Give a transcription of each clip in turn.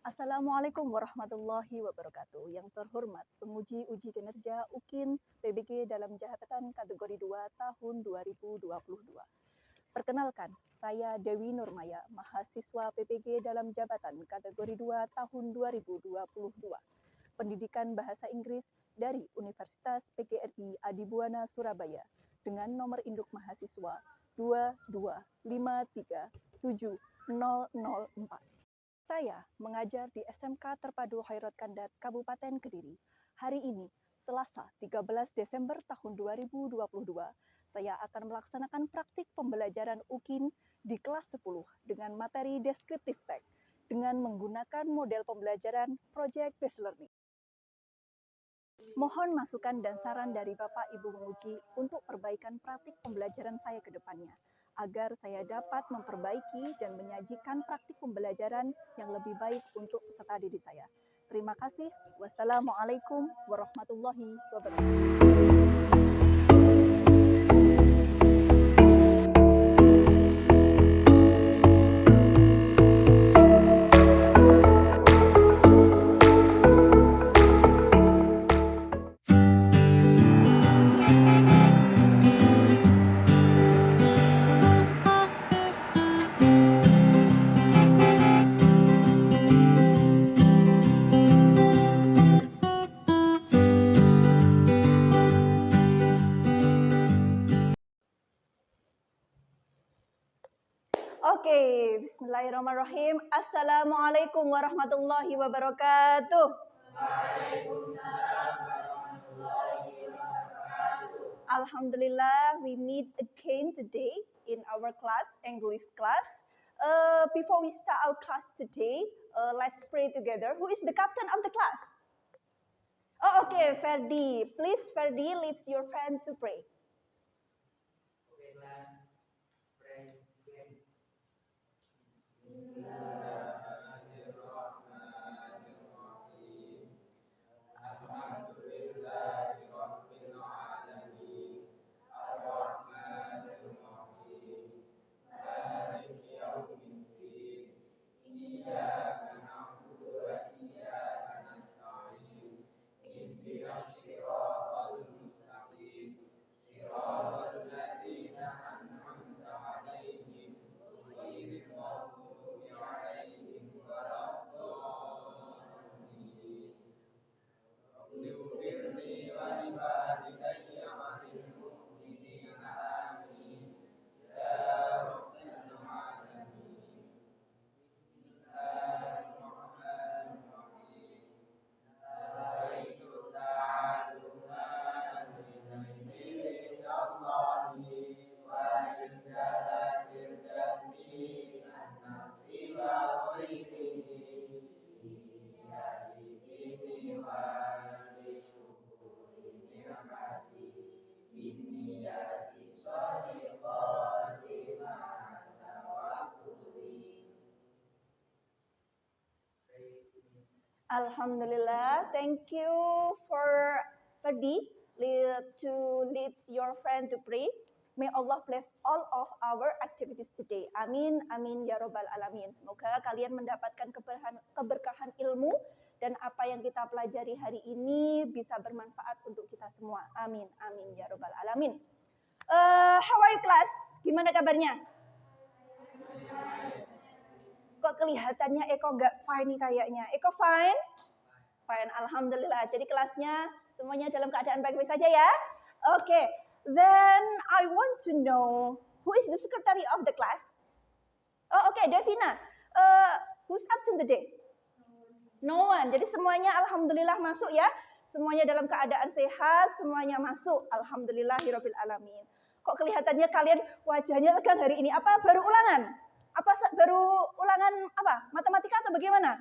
Assalamualaikum warahmatullahi wabarakatuh. Yang terhormat penguji uji kinerja UKIN PBG dalam jabatan kategori 2 tahun 2022. Perkenalkan, saya Dewi Nurmaya, mahasiswa PPG dalam jabatan kategori 2 tahun 2022. Pendidikan Bahasa Inggris dari Universitas PGRI Adibuana Surabaya dengan nomor induk mahasiswa 225370004. Saya mengajar di SMK Terpadu Khairat Kandat Kabupaten Kediri. Hari ini, Selasa 13 Desember tahun 2022, saya akan melaksanakan praktik pembelajaran UKIN di kelas 10 dengan materi descriptive text dengan menggunakan model pembelajaran Project Based Learning. Mohon masukan dan saran dari Bapak Ibu menguji untuk perbaikan praktik pembelajaran saya ke depannya, agar saya dapat memperbaiki dan menyajikan praktik pembelajaran yang lebih baik untuk peserta didik saya. Terima kasih. Wassalamualaikum warahmatullahi wabarakatuh. Oke, bismillahirrahmanirrahim. Assalamualaikum warahmatullahi wabarakatuh. Alhamdulillah, we meet again today in our class, English class. Before we start our class today, let's pray together. Who is the captain of the class? Oh, okay, Ferdi. Please, Ferdi, leads your friend to pray. Okay, class, pray again. Alhamdulillah, thank you for Ferdi to lead your friend to pray. May Allah bless all of our activities today. Amin, amin ya robbal alamin. Semoga kalian mendapatkan keberkahan ilmu dan apa yang kita pelajari hari ini bisa bermanfaat untuk kita semua. Amin, amin ya robbal alamin. How are you class? Gimana kabarnya? Kok kelihatannya Eko nggak fine nih kayaknya. Eko fine? Fine, alhamdulillah. Jadi kelasnya semuanya dalam keadaan baik-baik saja ya? Oke, then I want to know who is the secretary of the class? Oh, oke, Devina. Who's absent today? No one. Jadi semuanya alhamdulillah masuk ya. Semuanya dalam keadaan sehat, semuanya masuk. Alhamdulillahirabbil alamin. Kok kelihatannya kalian wajahnya tegang hari ini? Apa baru ulangan? Apa baru ulangan apa? Matematika atau bagaimana?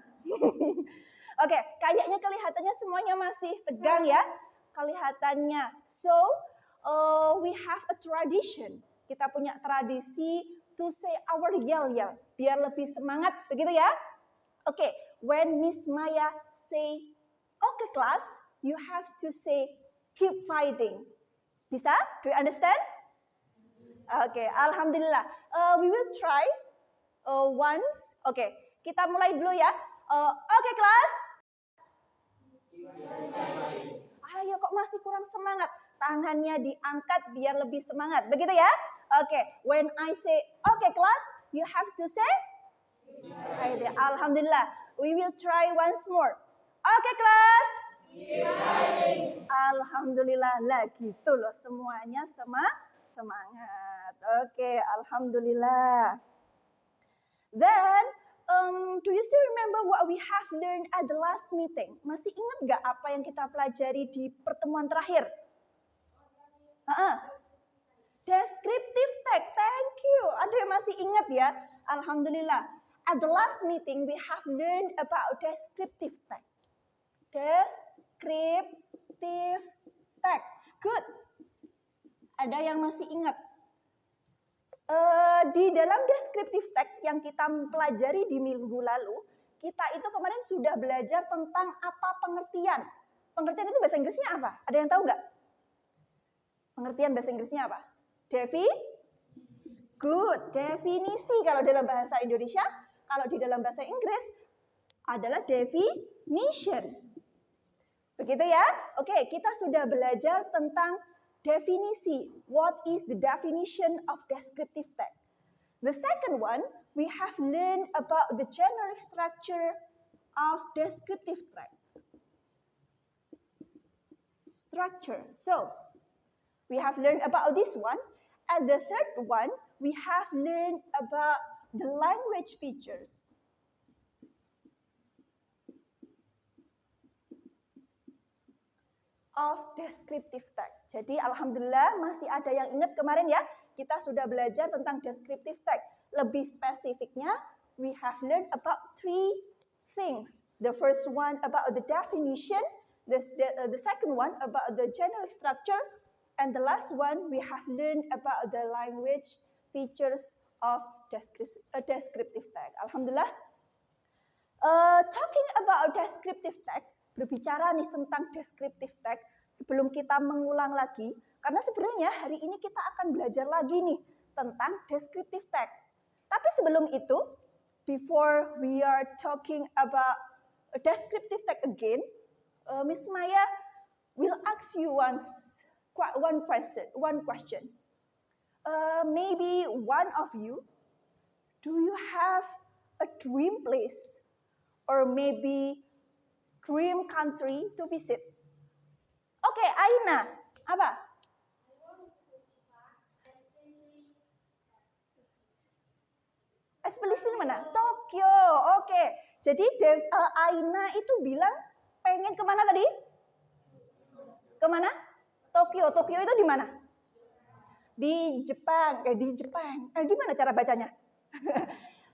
Oke, kayaknya kelihatannya semuanya masih tegang ya. Kelihatannya. So, we have a tradition. Kita punya tradisi to say our yell-yell. Biar lebih semangat, begitu ya? Oke, when Miss Maya say, okay class, you have to say, keep fighting. Bisa? Do you understand? Oke, alhamdulillah. We will try once. Oke, kita mulai dulu ya. Oke, kelas. Ayo, kok masih kurang semangat? Tangannya diangkat biar lebih semangat. Begitu ya? Oke, when I say okay class, you have to say Alhamdulillah. We will try once more. Oke, kelas. Alhamdulillah lah gitu loh, semuanya semangat. Oke, alhamdulillah. Then do you still remember what we have learned at the last meeting? Masih ingat nggak apa yang kita pelajari di pertemuan terakhir? Descriptive text, thank you. Ada yang masih ingat ya? Alhamdulillah. At the last meeting, we have learned about descriptive text. Descriptive text, good. Ada yang masih ingat? Di dalam descriptive text yang kita pelajari di minggu lalu, kita itu kemarin sudah belajar tentang apa pengertian. Pengertian itu bahasa Inggrisnya apa? Ada yang tahu nggak? Pengertian bahasa Inggrisnya apa? Good. Definisi kalau dalam bahasa Indonesia, kalau di dalam bahasa Inggris adalah definition. Begitu ya? Oke, kita sudah belajar tentang definisi. What is the definition of descriptive text? The second one, we have learned about the generic structure of descriptive text. Structure. So, we have learned about this one. And the third one, we have learned about the language features. Of descriptive text. Jadi alhamdulillah masih ada yang ingat kemarin ya, kita sudah belajar tentang descriptive text. Lebih spesifiknya, we have learned about 3 things. The first one about the definition, the second one about the general structure, and the last one we have learned about the language features of descriptive text. Alhamdulillah. Talking about descriptive text, berbicara nih tentang descriptive text, sebelum kita mengulang lagi, karena sebenarnya hari ini kita akan belajar lagi nih tentang descriptive text. Tapi sebelum itu, before we are talking about descriptive text again, Miss Maya will ask you one question. Maybe one of you, do you have a dream place or maybe dream country to visit? Oke, Aina, apa? Especially mana? Tokyo. Oke. Jadi Aina itu bilang pengen kemana tadi? Kemana? Tokyo. Tokyo itu di mana? Di Jepang. Di Jepang. Gimana cara bacanya?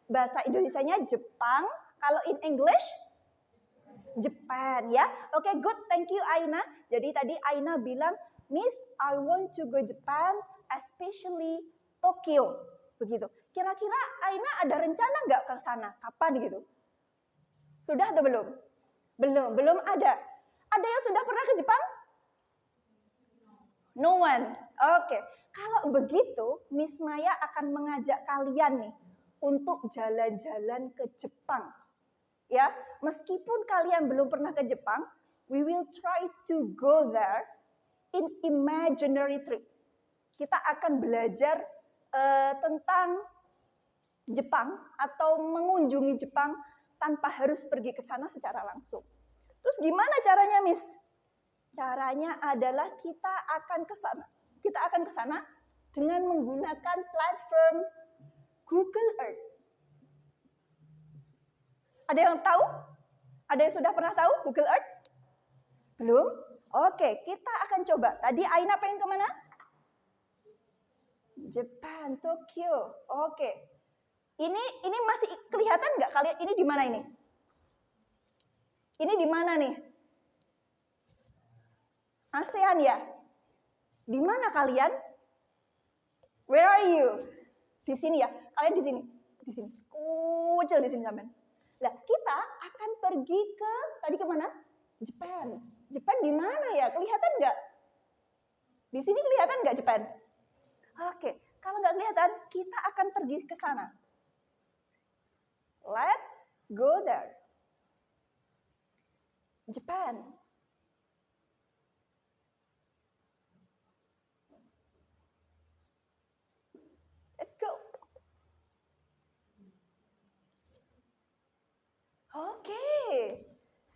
Bahasa Indonesianya Jepang. Kalau in English? Japan ya. Oke, good. Thank you Aina. Jadi tadi Aina bilang, Miss, I want to go Japan, especially Tokyo. Begitu. Kira-kira Aina ada rencana nggak ke sana? Kapan gitu? Sudah atau belum? Belum ada. Ada yang sudah pernah ke Jepang? No one. Oke. Kalau begitu, Miss Maya akan mengajak kalian nih untuk jalan-jalan ke Jepang. Ya, meskipun kalian belum pernah ke Jepang, we will try to go there in imaginary trip. Kita akan belajar tentang Jepang atau mengunjungi Jepang tanpa harus pergi ke sana secara langsung. Terus gimana caranya, Miss? Caranya adalah kita akan ke sana. Kita akan ke sana dengan menggunakan platform Google Earth. Ada yang tahu? Ada yang sudah pernah tahu Google Earth? Belum? Oke, kita akan coba. Tadi Aina pengen kemana? Jepang, Tokyo. Oke. Ini masih kelihatan nggak kalian? Ini di mana ini? Ini di mana nih? ASEAN ya? Di mana kalian? Where are you? Di sini ya? Kalian di sini? Di sini. Kucil di sini sampean. Nah, kita akan pergi ke, tadi kemana? Jepang. Jepang di mana ya? Kelihatan nggak? Di sini kelihatan nggak Jepang? Oke, kalau nggak kelihatan, kita akan pergi ke sana. Let's go there. Japan. Let's go. Oke.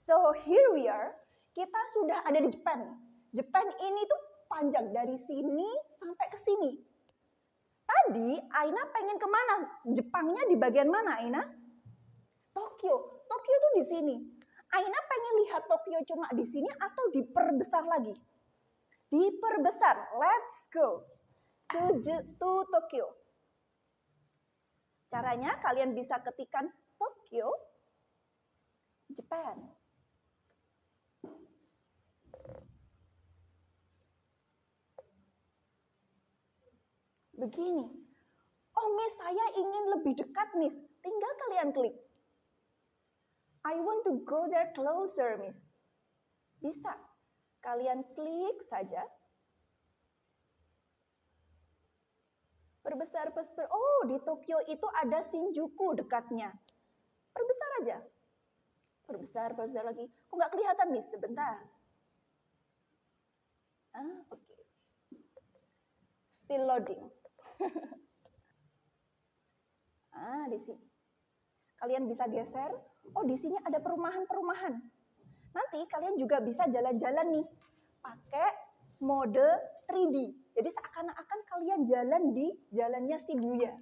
So here we are. Kita sudah ada di Japan. Japan ini tuh panjang dari sini sampai ke sini. Tadi Aina pengen kemana? Jepangnya di bagian mana, Aina? Tokyo. Tokyo tuh di sini. Aina pengen lihat Tokyo cuma di sini atau diperbesar lagi? Diperbesar. Let's go to Tokyo. Caranya kalian bisa ketikkan Tokyo, Japan. Begini. Oh, Miss, saya ingin lebih dekat, Miss. Tinggal kalian klik. I want to go there closer, Miss. Bisa. Kalian klik saja. Perbesar. Oh, di Tokyo itu ada Shinjuku dekatnya. Perbesar aja. Perbesar lagi. Kok nggak kelihatan, Miss? Sebentar. Oke. Still loading. Di sini. Kalian bisa geser. Oh, di sini ada perumahan-perumahan. Nanti kalian juga bisa jalan-jalan nih. Pakai mode 3D. Jadi seakan-akan kalian jalan di jalannya Shibuya.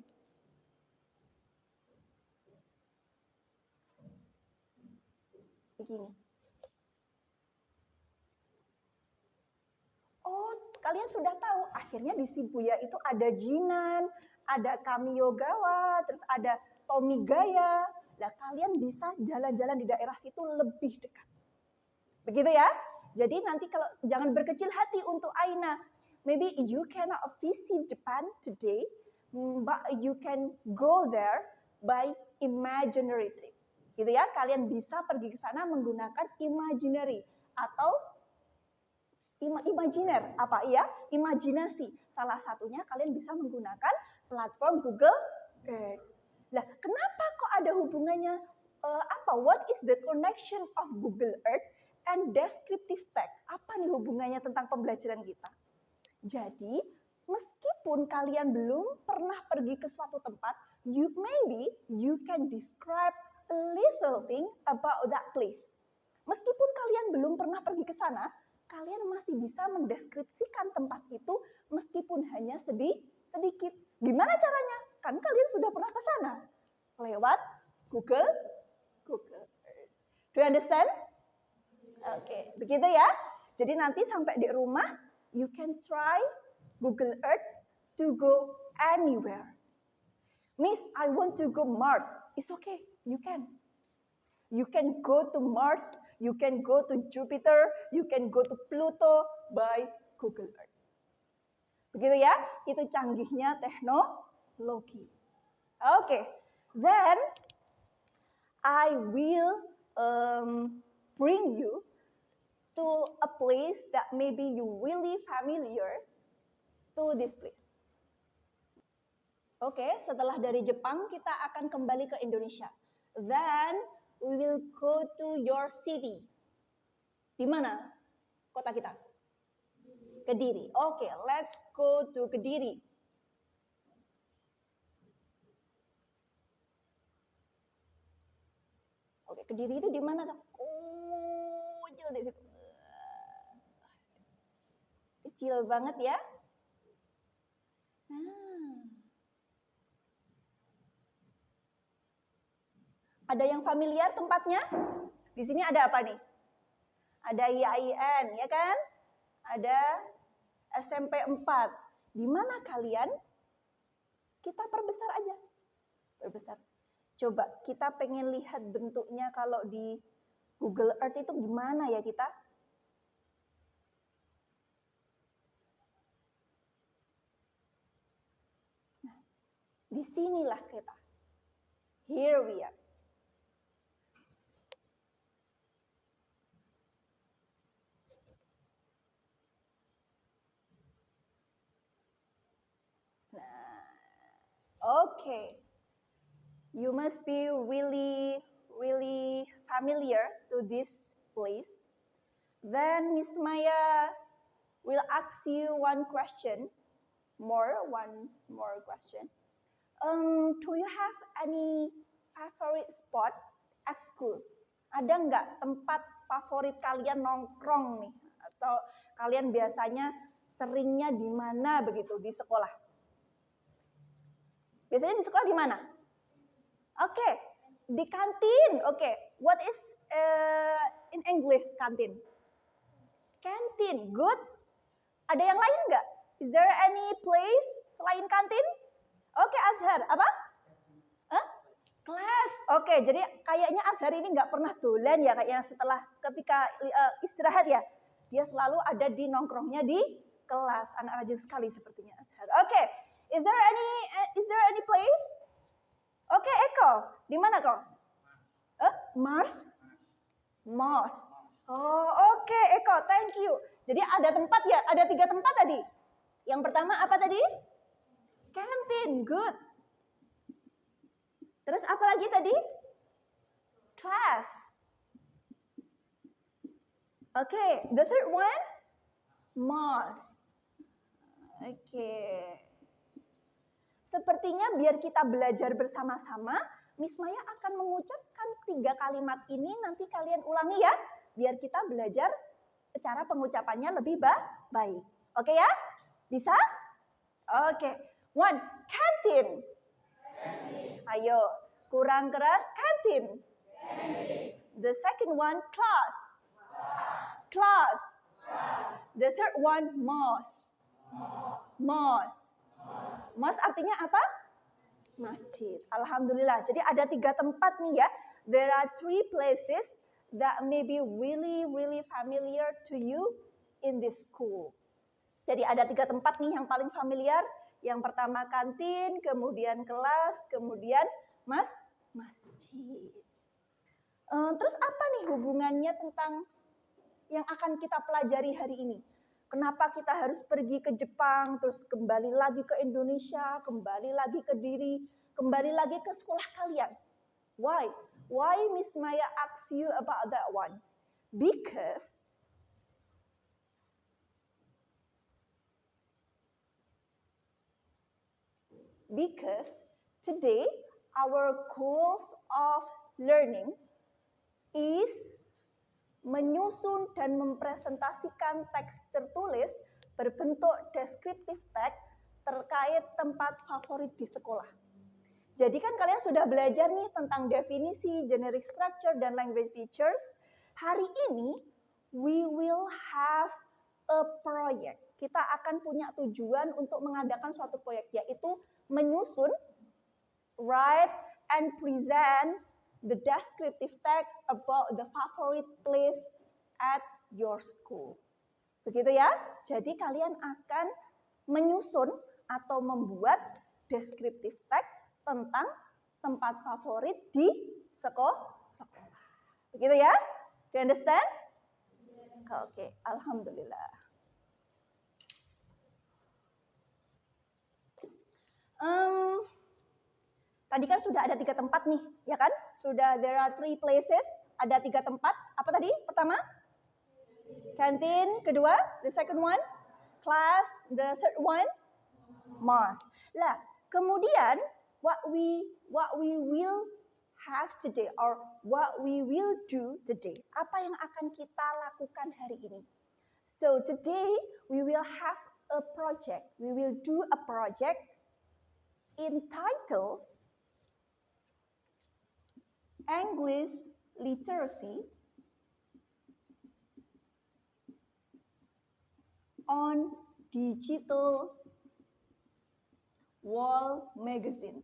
Begini. Oh, kalian sudah tahu, akhirnya di Shibuya itu ada Jinan, ada Kamiyogawa, terus ada Tomigaya. Nah, kalian bisa jalan-jalan di daerah situ lebih dekat. Begitu ya? Jadi nanti kalau jangan berkecil hati untuk Aina. Maybe you cannot visit Japan today, but you can go there by imaginary trip. Gitu ya, kalian bisa pergi ke sana menggunakan imaginary atau imajiner, apa ya? Imajinasi. Salah satunya kalian bisa menggunakan platform Google Earth. Nah, kenapa kok ada hubungannya? What is the connection of Google Earth and descriptive text? Apa nih hubungannya tentang pembelajaran kita? Jadi, meskipun kalian belum pernah pergi ke suatu tempat, maybe you can describe a little thing about that place. Meskipun kalian belum pernah pergi ke sana, kalian masih bisa mendeskripsikan tempat itu meskipun hanya sedikit. Gimana caranya? Kan kalian sudah pernah ke sana. Lewat Google Earth. Do you understand? Oke, begitu ya. Jadi nanti sampai di rumah, you can try Google Earth to go anywhere. Miss, I want to go Mars. It's okay, you can. You can go to Mars, you can go to Jupiter, you can go to Pluto by Google Earth. Begitu ya, itu canggihnya teknologi. Oke, then I will bring you to a place that maybe you really familiar to this place. Oke, setelah dari Jepang kita akan kembali ke Indonesia. Then we will go to your city. Di mana kota kita? Kediri. Oke, let's go to Kediri. Oke, Kediri itu di mana? Kecil di situ. Kecil banget ya. Ada yang familiar tempatnya? Di sini ada apa nih? Ada IAIN, ya kan? Ada SMP 4. Di mana kalian? Kita perbesar aja. Perbesar. Coba kita pengen lihat bentuknya kalau di Google Earth itu gimana ya kita? Nah, disinilah kita. Here we are. Okay, you must be really familiar to this place. Then Miss Maya will ask you one more question. Do you have any favorite spot at school? Ada nggak tempat favorit kalian nongkrong nih? Atau kalian biasanya seringnya di mana begitu di sekolah? Biasanya di sekolah di mana? Oke, di kantin. Oke, what is in English kantin? Kantin, good. Ada yang lain nggak? Is there any place selain kantin? Oke, Azhar, apa? Kelas. Oke, jadi kayaknya Azhar ini nggak pernah dolan ya, kayaknya setelah ketika istirahat ya. Dia selalu ada di nongkrongnya di kelas. Anak rajin sekali sepertinya Azhar. Oke, is there any place? Oke, Eko, di mana kau? Mars? Mos. Oh, oke, Eko, thank you. Jadi ada tempat ya, ada 3 tempat tadi. Yang pertama apa tadi? Kantin, good. Terus apa lagi tadi? Class. Oke, the third one? Mosque. Oke. Sepertinya biar kita belajar bersama-sama, Miss Maya akan mengucapkan 3 kalimat ini, nanti kalian ulangi ya, biar kita belajar cara pengucapannya lebih baik. Oke ya? Bisa? Oke. 1, kantin. Ayo, kurang keras, kantin. The second one, class. Class. The third one, mosque. Mosque. Mosque artinya apa? Masjid. Alhamdulillah. Jadi ada 3 tempat nih ya. There are 3 places that may be really, really familiar to you in this school. Jadi ada 3 tempat nih yang paling familiar. Yang pertama kantin, kemudian kelas, kemudian masjid. Terus apa nih hubungannya tentang yang akan kita pelajari hari ini? Kenapa kita harus pergi ke Jepang, terus kembali lagi ke Indonesia, kembali lagi ke diri, kembali lagi ke sekolah kalian? Why? Why Miss Maya asks you about that one? Because today our goals of learning is menyusun dan mempresentasikan teks tertulis berbentuk descriptive text terkait tempat favorit di sekolah. Jadi kan kalian sudah belajar nih tentang definisi, generic structure, dan language features. Hari ini we will have a project. Kita akan punya tujuan untuk mengadakan suatu proyek, yaitu menyusun, write, and present the descriptive text about the favorite place at your school. Begitu ya. Jadi kalian akan menyusun atau membuat descriptive text tentang tempat favorit di sekolah. Begitu ya? Do you understand? Oke, alhamdulillah. Tadi kan sudah ada 3 tempat nih, ya kan? Sudah there are 3 places, ada 3 tempat. Apa tadi? Pertama? Kantin. Kedua? The second one? Class. The third one? Mosque. Lah, kemudian what we will have today or what we will do today. Apa yang akan kita lakukan hari ini? So today we will have a project. We will do a project entitled English Literacy on Digital Wall Magazine.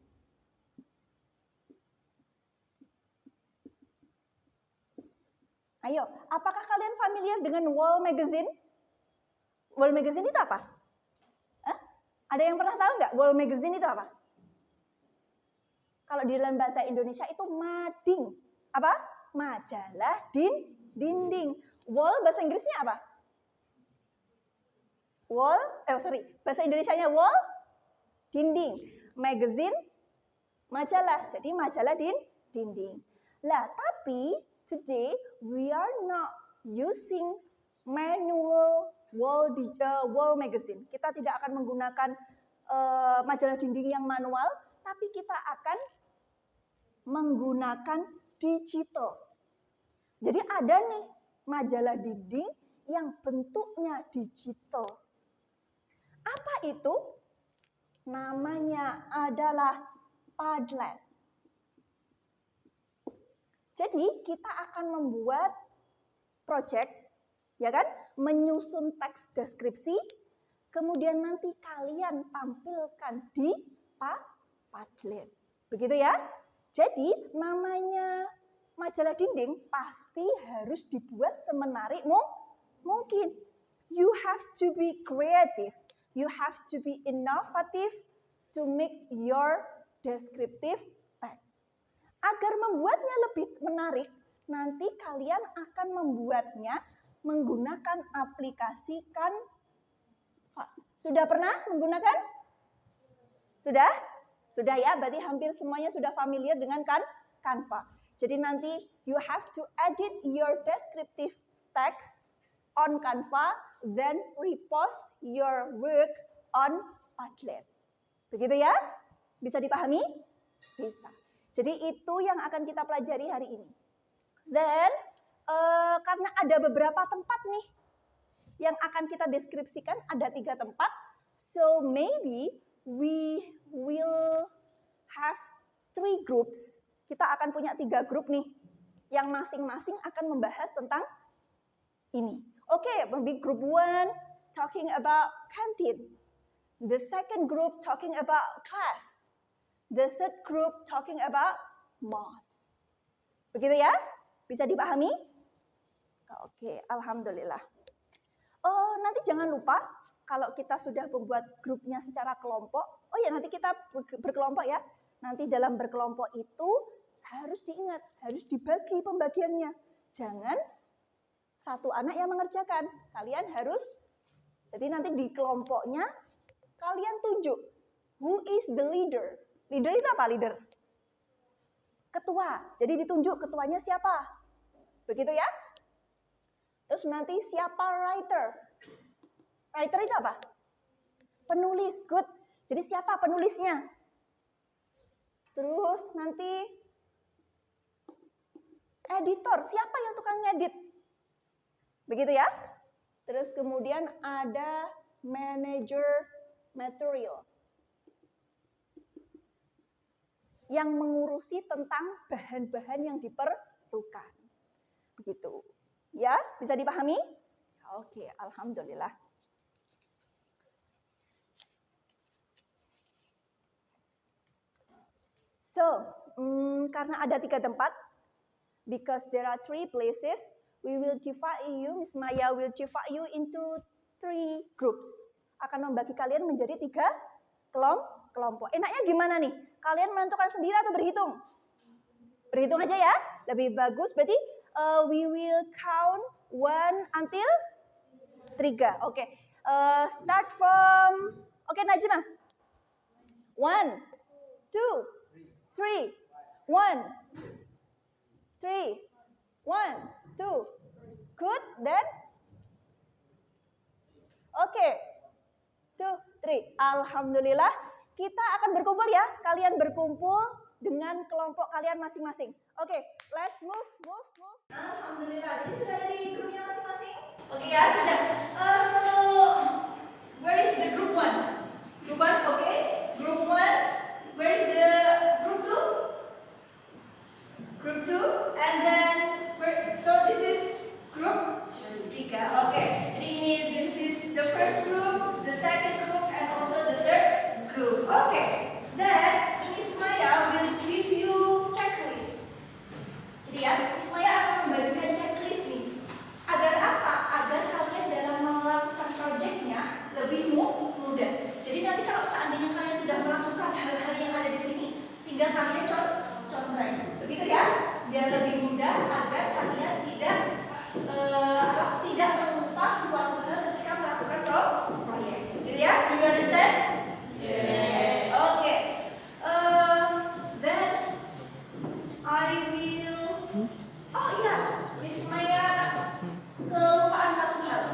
Ayo, apakah kalian familiar dengan Wall Magazine? Wall Magazine itu apa? Ada yang pernah tahu nggak Wall Magazine itu apa? Kalau di dalam bahasa Indonesia itu mading. Apa? Majalah dinding. Wall bahasa Inggrisnya apa? Wall, bahasa Indonesianya wall, dinding. Magazine, majalah. Jadi majalah dinding. Lah, tapi today we are not using manual wall magazine. Kita tidak akan menggunakan majalah dinding yang manual, tapi kita akan menggunakan digital. Jadi ada nih majalah dinding yang bentuknya digital. Apa itu? Namanya adalah Padlet. Jadi kita akan membuat project, ya kan? Menyusun teks deskripsi, kemudian nanti kalian tampilkan di Padlet. Begitu ya? Jadi namanya majalah dinding pasti harus dibuat semenarik mungkin. You have to be creative. You have to be innovative to make your descriptive text. Agar membuatnya lebih menarik, nanti kalian akan membuatnya menggunakan aplikasi Canva. Sudah pernah menggunakan? Sudah? Sudah ya, berarti hampir semuanya sudah familiar dengan Canva. Jadi nanti you have to edit your descriptive text on Canva, then repost your work on Padlet. Begitu ya? Bisa dipahami? Bisa. Jadi itu yang akan kita pelajari hari ini. Then, karena ada beberapa tempat nih yang akan kita deskripsikan, ada 3 tempat. So maybe we will have 3 groups. Kita akan punya 3 grup nih, yang masing-masing akan membahas tentang ini. Oke, maybe group 1 talking about canteen. The second group talking about class. The third group talking about math. Begitu ya? Bisa dipahami? Oke, alhamdulillah. Oh, nanti jangan lupa kalau kita sudah membuat grupnya secara kelompok. Oh ya, nanti kita berkelompok ya. Nanti dalam berkelompok itu harus diingat, harus dibagi pembagiannya. Jangan satu anak yang mengerjakan. Kalian harus, jadi nanti di kelompoknya kalian tunjuk who is the leader. Leader itu apa leader? Ketua. Jadi ditunjuk ketuanya siapa. Begitu ya? Terus nanti siapa writer? Writer itu apa? Penulis. Good. Jadi siapa penulisnya? Terus nanti editor. Siapa yang tukang ngedit? Begitu ya? Terus kemudian ada manager material yang mengurusi tentang bahan-bahan yang diperlukan. Begitu. Ya, bisa dipahami? Oke, alhamdulillah. So, karena ada 3 tempat, because there are 3 places, we will divide you, Miss Maya will divide you into 3 groups. Akan membagi kalian menjadi 3 kelompok. Enaknya gimana nih? Kalian menentukan sendiri atau berhitung? Berhitung aja ya, lebih bagus. Berarti we will count 1 until 3. Oke, start from, oke Najma. 1, 2, 3, 1, 3, 1, 2. Good, then? Oke, 2, 3. Alhamdulillah, kita akan berkumpul ya. Kalian berkumpul dengan kelompok kalian masing-masing. Oke, let's move. Alhamdulillah, jadi sudah ada di grupnya masing-masing? Oke ya, sudah. So, where is the group 1? Group 1, oke. Group 1, where is the group 2? Group 2, and then, so this is group 3, oke. Jadi ini, this is the first group, the second group, and also the third group. Oke, then Miss Maya will give you checklist. Jadi ya, Miss Maya akan membagikan checklist nih. Agar apa? Agar kalian dalam melakukan projectnya lebih mudah. Jadi nanti kalau seandainya kalian sudah melakukan hal-hal yang ada di sini, tinggal kalian contohin. Begitu ya? Biar lebih mudah agar kalian tidak terlupa suatu hal ketika melakukan proyek. Gitu ya? Do you understand? Yes. Okay. Then I will. Oh iya, Miss Maya kelupaan satu hal.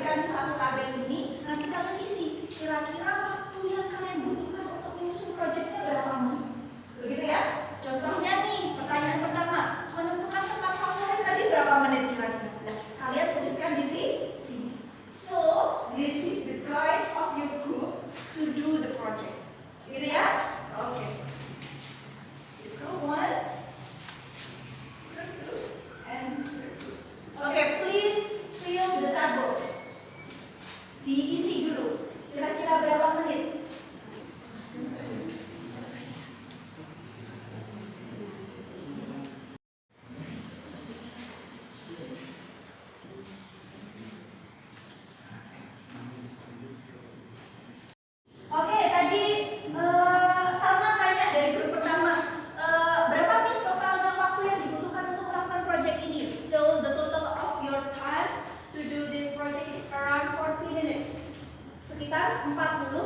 berikan satu tabel ini, nanti kalian isi kira-kira waktu yang kalian butuhkan untuk menyusun proyeknya berapa menit. Begitu ya. Contohnya nih, pertanyaan pertama, menentukan tempat favorit tadi berapa menit kira-kira. Nah, kalian tuliskan di sini. So, this is the guide of your group to do the project. Gitu ya? Oke. Group 1, group 2, and group 2. Oke, please fill the table. Diisi dulu. Kira-kira berapa menit? Oke, tadi sama tanya dari grup pertama, berapa Miss totalnya waktu yang dibutuhkan untuk melakukan project ini? So the total of your time to do this project is around 40 minutes. Sekitar 40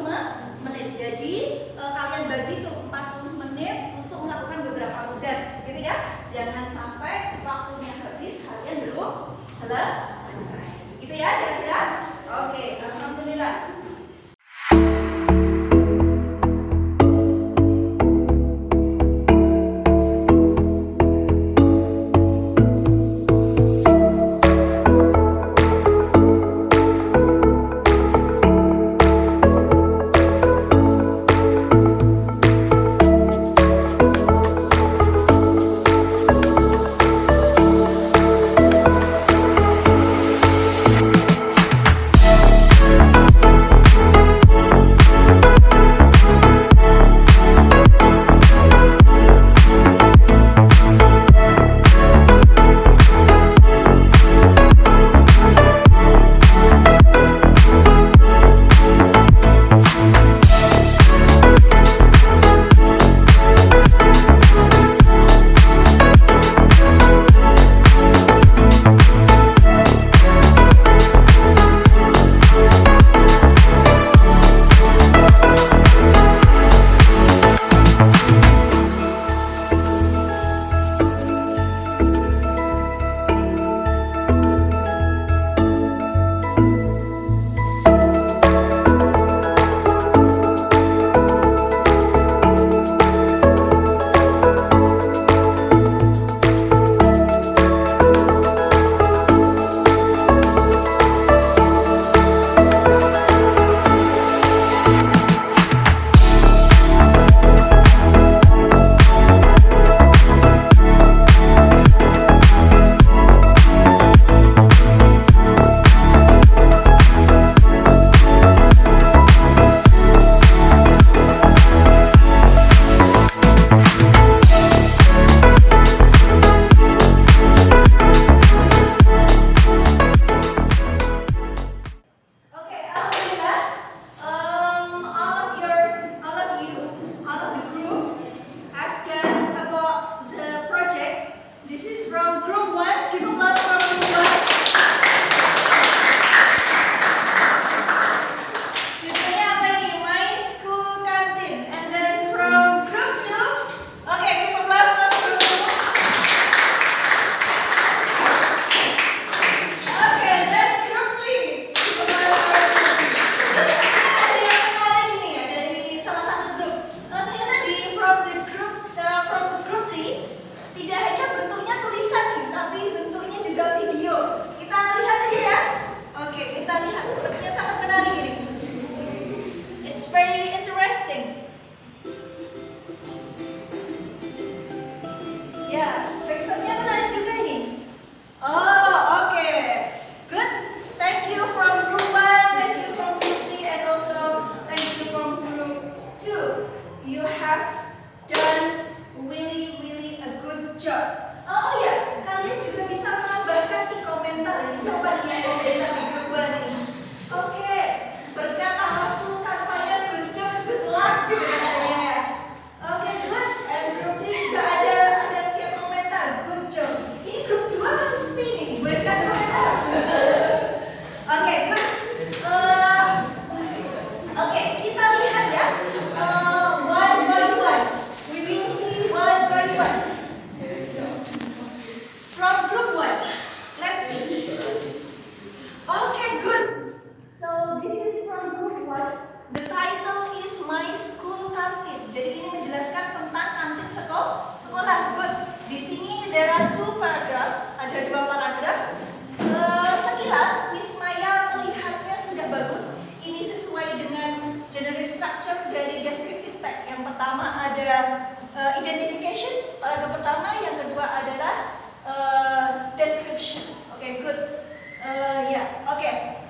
menit. Jadi kalian bagi tuh 40 menit untuk melakukan beberapa tugas, gitu ya. Jangan sampai waktunya habis kalian belum selesai. Gitu ya kira-kira? Oke, alhamdulillah. ada identification, paragraf pertama, yang kedua adalah description. Okay, good. Yeah, okay.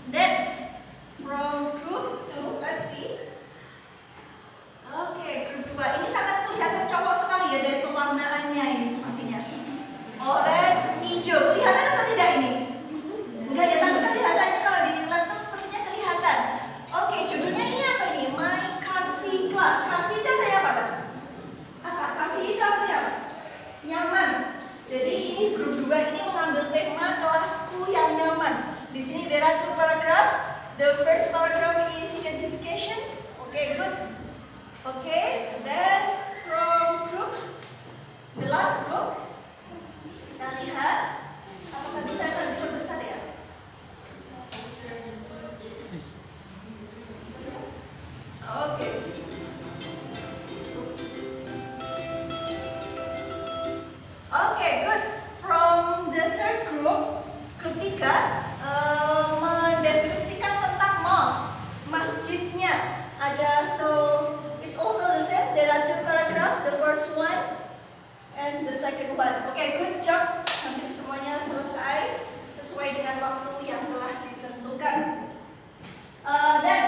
Then from group 2, let's see. Okay, group 2. Ini sangat kelihatan cowok sekali ya dari pewarnaannya ini sepertinya. Oranye, hijau. Kelihatan atau tidak ini? Enggak ya, tapi kelihatannya kalau di laptop sepertinya kelihatan. Oke, judulnya ini apa ini? My Comfy Class. Comfy itu artinya apa, Pak? Apa? Comfy itu artinya apa? Nyaman. Jadi ini grup 2 ini mengambil tema kelasku yang nyaman. Di sini there are 2 paragraph. The first paragraph is identification. Okay, good. Okay, then from group, the last group, kita lihat apakah bisa lebih besar ya? Okay. Okay, good. From the third group, group 3, mendeskripsikan tentang mosque, masjidnya. Ada, so it's also the same. There are 2 paragraph. The first one and the second one. Okay, good job. Sampai semuanya selesai sesuai dengan waktu yang telah ditentukan. Dan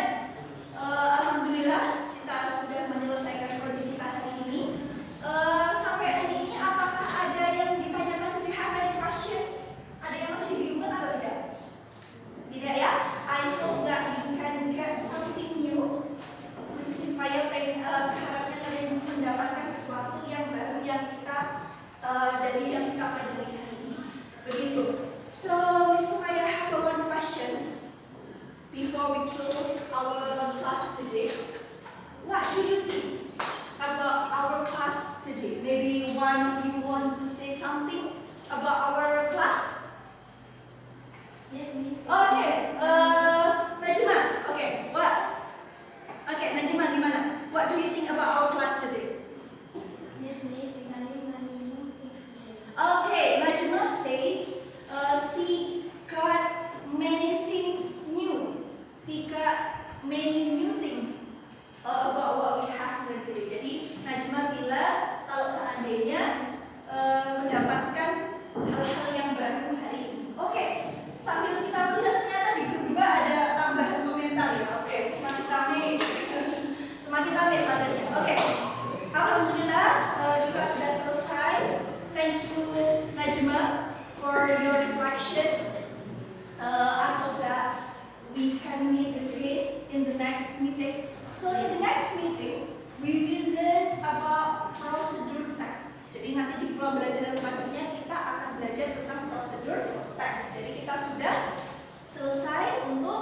alhamdulillah kita sudah menyelesaikan proyek kita hari ini. Sampai hari ini apakah ada yang ditanyakan? Do you have any question? Ada yang masih dibingungkan atau tidak? Tidak ya? I hope that you can get something new. Saya berharapnya kalian mendapatkan sesuatu yang baru yang kita dari yang kita pelajari hari ini. Begitu. So, Miss Maya have one question before we close our class today. What do you think about our class today? Maybe one of you want to say something about our class? Yes, Miss. Okay, Najma. Okay, what? Okay, Najma, gimana? What do you think about our class today? Yes, Miss. We can learn many new things today. Okay, Najma said she got many things new. She got many new things about what we have learned today. Jadi Najma bilang kalau seandainya mendapatkan hal-hal yang baru hari ini. Oke, sambil kita melihat ternyata di grup 2 ada tambahan komentar ya. Oke, semakin ramai padatnya. Oke, alhamdulillah juga sudah selesai. Thank you Najma for your reflection. I hope that we can meet again in the next meeting. So in the next meeting, we will learn about prosedur text. Jadi nanti di pembelajaran selanjutnya kita akan belajar tentang prosedur text. Jadi kita sudah selesai untuk